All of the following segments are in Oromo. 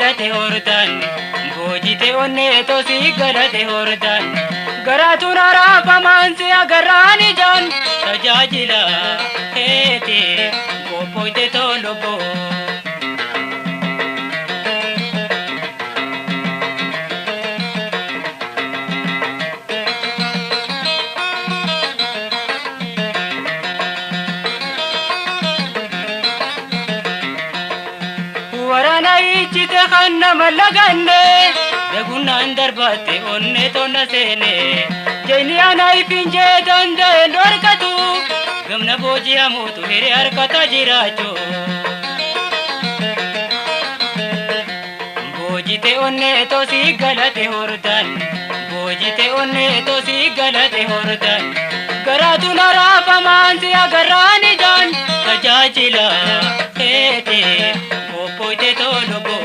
galate hordan boojite onne tosi galate hordan garaatu narafa mansi agarani jan tajaajila heete gopoite tolobo warana ichite khanna malaganne daguna andarbate onne tonna sene jeni anai pinje dande dorkatu gamna boji amutu mere arkata jiracho bojite onne tosi galate hordan bojite onne tosi galate hordan garatu narafa mansi agarani jan tajaajila heete gopoite tolobo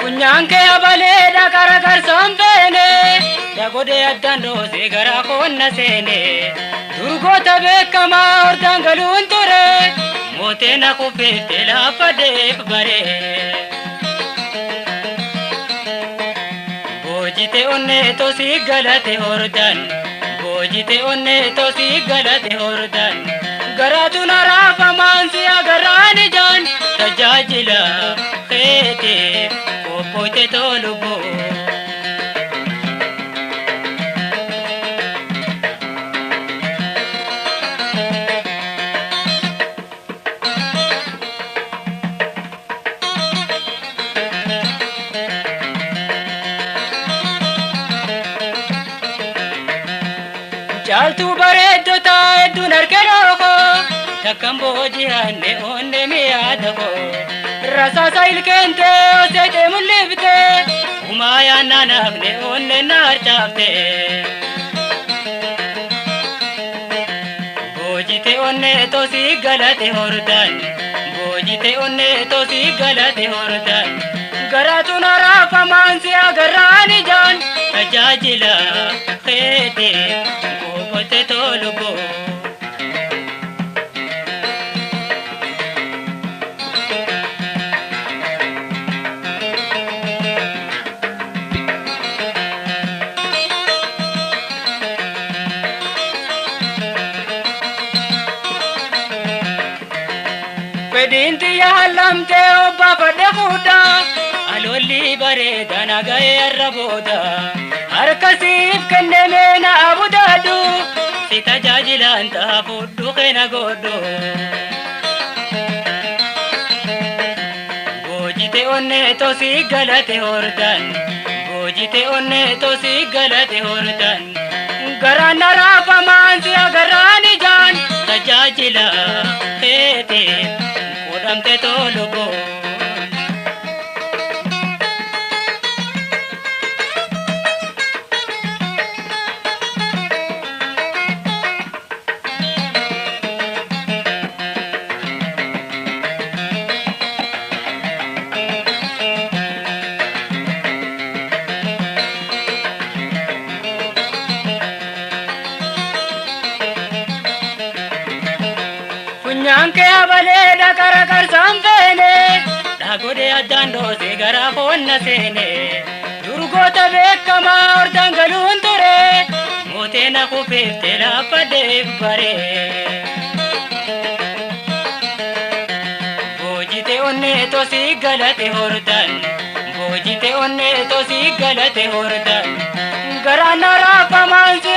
kunyanke abale dakaragar sompene dagode addando se gara konna sene durgota bekama ordangalun ture motena kufete la padek bare bojite onne tosi galate hordan bojite onne tosi galate hordan garatu narafa mansi agarani jan tajaajila heete gopoite tolobo jaltu bareeddo taa'eddu narkeroko takkam booji'anne onne mi'aadako rasaasa ilkeente oseete mul'ifte umaayaan naafne onne naarcaafte boojite onne tosi galate hordan boojite onne tosi galate hordan garaatu narafa mansi agarraani jaan tajaajila heete gopoite tolobo fedinti yaalamte obba fadhe fuudha alolli bareeda nagaye arrabooda harkasiif kenneme na abudadhu si tajaajilaan ta'a fudhu kena godhu boojite onne tosi galate hordan boojite onne tosi galate hordan garaan narafa mansi agarraani jaan tajaajila heete godhamte tolobo kunyanke abale dakaragar sompene dagode addando se gara konna sene durgota bekama ordangalun ture motena kufete la padek bare bojite onne tosi galate hordan bojite onne tosi galate hordan gara narafa mansi